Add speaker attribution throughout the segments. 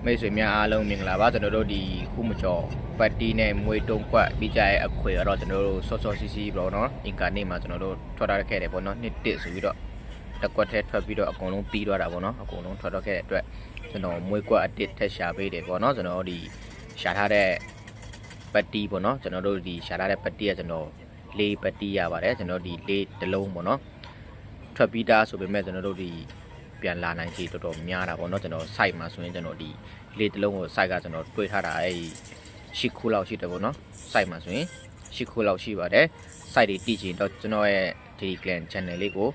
Speaker 1: မိတ်ဆွေများအားလုံးမင်္ဂလာပါကျွန်တော်တို့ဒီခုမကျော်ပတ်တီနဲ့မွေတုံးကွက်ပြီးကြရဲ့အခွေတော့ကျွန်တော်တို့စောစောစီစီပေါ့နော်အင်ကာနေ့မှာကျွန်တော်တို့ထွက်ထားခဲ့တယ်ပေါ့နော်နှစ်တစ်ဆိုပြီးတော့တက်ကွက်ထဲထွက်ပြီးတော့အကုန်လုံးပြီးသွားတာပေါ့နော်အကုန်လုံးထွက်တော့ခဲ့တဲ့အတွက်ကျွန်တော်မွေကွက်အတစ်ထက်ရှာပေးတယ်ပေါ့နော်ကျွန်တော်ဒီရှာထားတဲ့ပတ်တီပေါ့နော်ကျွန်တော်တို့ဒီရှာထားတဲ့ပတ်တီကကျွန်တော်လေးပတ်တီရပါတယ်ကျွန်တော်ဒီလေးတစ်လုံးပေါ့နော်ထွက်ပြီးသားဆိုပေမဲ့ကျွန်တော်တို့ဒီပြန်လာနိုင်ခြေတော်တော်များတာပေါ့နော်ကျွန်တော် site မှာဆိုရင်ကျွန်တော်ဒီလေးတစ်လုံးကို site ကကျွန်တော်တွေးထားတာ၈ခုလောက်ရှိတယ်ပေါ့နော် site မှာဆိုရင်၈ခုလောက်ရှိပါတယ် site တွေတည်ချင်တော့ကျွန်တော်ရဲ့ Telegram channel လေးကို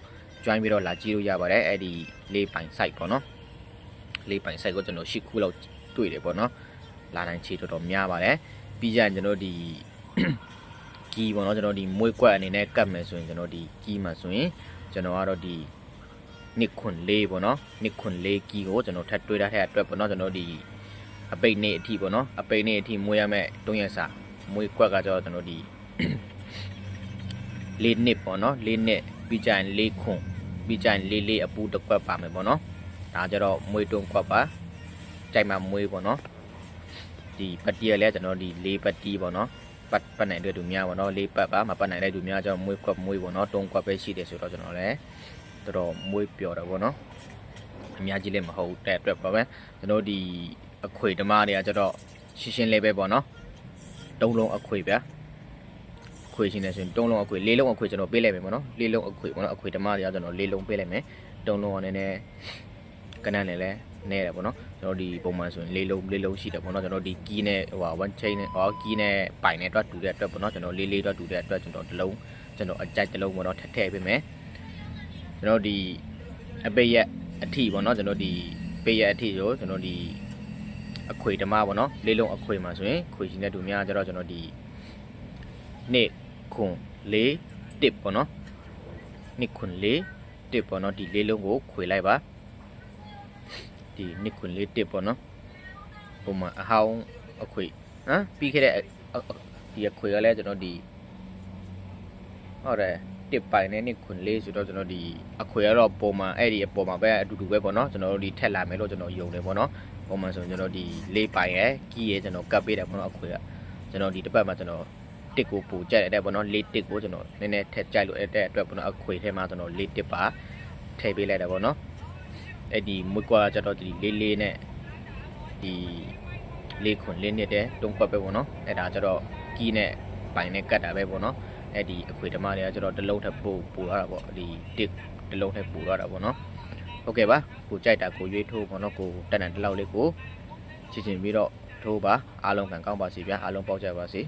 Speaker 1: join ပြီးတော့လာကြည့်လို့ရပါတယ်အဲ့ဒီလေးပိုင် site ပေါ့နော်လေးပိုင် site ကိုကျွန်တော်၈ခုလောက်တွေ့တယ်ပေါ့နော်လာနိုင်ခြေတော်တော်များပါတယ်ပြီးကြရင်ကျွန်တော်ဒီကီပေါ့နော်ကျွန်တော်ဒီမွေးကွက်အနေနဲ့ကတ်မယ်ဆိုရင်ကျွန်တော်ဒီကီမှာဆိုရင်ကျွန်တော်ကတော့ဒီနှစ်ခွန်လေးပေါ့နော်နှစ်ခွန်လေးကီကိုကျွန်တော်ထပ်တွေးထားတဲ့အတွက်ပေါ့နော်ကျွန်တော်ဒီအပိတ်နေ့အထိပေါ့နော်အပိတ်နေ့အထိမွေးရမယ်3ရက်စာမွေးကွက်ကကျတော့ကျွန်တော်ဒီလေးနှစ်ပေါ့နော်လေးနှစ်ပြီးကြရင်လေးခွန်ပြီးကြရင်လေးအပူတစ်ကွက်ပါမယ်ပေါ့နော်ဒါကြတော့မွေးတုံးကွက်ပါကြိုက်မှမွေးပေါ့နော်ဒီပတ်တီရလဲကျွန်တော်ဒီလေးပတ်တီပေါ့နော်ပတ်နိုင်တဲ့သူများပေါ့နော်လေးပတ်ပါမပတ်နိုင်တဲ့သူများကျတော့မွေးကွက်မွေးပေါ့နော်တုံးကွက်ပဲရှိတယ်ဆိုတော့ကျွန်တော်လည်းတော်တော်မွေးပျော်တယ်ပေါ့နော်အများကြီးလည်းမဟုတ်တဲ့အတွက်ပါပဲကျွန်တော်ဒီအခွေဓမားတွေကကျတော့ရှင်းလေးပဲပေါ့နော်3လုံးအခွေဗျာခွေရှင်းနေဆိုရင်3လုံးအခွေ4လုံးအခွေကျွန်တော်ပေးလိုက်မယ်ပေါ့နော်4လုံးအခွေပေါ့နော်အခွေဓမားတွေကကျွန်တော်4လုံးပေးလိုက်မယ်3လုံးကလည်းကနန်းလည်းနဲတယ်ပေါ့နော်ကျွန်တော်ဒီပုံမှန်ဆိုရင်4လုံးရှိတယ်ပေါ့နော်ကျွန်တော်ဒီကီးနဲ့ဟို1 chain နဲ့ကီးနဲ့ပိုင်နဲ့တွက်တူတဲ့အတွက်ပေါ့နော်ကျွန်တော်4တွက်တူတဲ့အတွက်ကျွန်တော်တစ်လုံးကျွန်တော်အကြိုက်တစ်လုံးပေါ့နော်ထည့်ပေးမယ်ကျွန်တော်ဒီအပိတ်ရက်အထီပေါ့နော်ကျွန်တော်ဒီပိတ်ရက်အထီဆိုကျွန်တော်ဒီအခွေဓမားပေါ့နော်လေးလုံးအခွေမှာဆိုရင်ခွေရှင်တဲ့သူများကျတော့ကျွန်တော်ဒီနှစ်ခွန်လေးတစ်ပေါ့နော်နှစ်ခွန်လေးတစ်ပေါ့နော်ဒီလေးလုံးကိုခွေလိုက်ပါဒီနှစ်ခွန်လေးတစ်ပေါ့နော်ပုံမှန်အဟောင်းအခွေပြီးခဲ့တဲ့ဒီအခွေကလည်းကျွန်တော်ဒီဟုတ်တယ်တစ်ပိုင်နဲ့နှစ်ခွန်လေးဆိုတော့ကျွန်တော်ဒီအခွေကတော့ပုံမှန်အဲ့ဒီအပေါ်မှာပဲအတူတူပဲပေါ့နော်ကျွန်တော်တို့ဒီထက်လာမယ်လို့ကျွန်တော်ယုံတယ်ပေါ့နော်ပုံမှန်ဆိုကျွန်တော်ဒီလေးပိုင်ရယ်ကီးရယ်ကျွန်တော်ကပ်ပေးတယ်ပေါ့နော်အခွေကကျွန်တော်ဒီတစ်ပတ်မှာကျွန်တော်တစ်ကိုပူကြိုက်တဲ့ပေါ့နော်လေးတစ်ကိုကျွန်တော်နည်းနည်းထက်ကြိုက်လို့အဲ့တဲ့အတွက်ပေါ့နော်အခွေထဲမှာကျွန်တော်လေးတစ်ပါထည့်ပေးလိုက်တယ်ပေါ့နော်အဲ့ဒီမွေးကွာကျတော့ဒီလေးနဲ့ဒီလေးခွန်လေးနှစ်တဲ့တုံးကွက်ပဲပေါ့နော်အဲ့ဒါကျတော့ကီးနဲ့ပိုင်နဲ့ကတ်တာပဲပေါ့နော်အဲ့ဒီအခွေဓမားတွေကကျတော့တစ်လုံးထပ်ပို့ရတာပေါ့ဒီတစ်တစ်လုံးထပ်ပို့ရတာပေါ့နော်ဟုတ်ကဲ့ပါကိုကြိုက်တာကိုရွေးထိုးပေါ့နော်ကိုတက်တန်တစ်လောက်လေးကိုချစ်ချင်ပြီးတော့ထိုးပါအားလုံးကံကောင်းပါစေဗျာအားလုံးပေါက်ကြပါစေ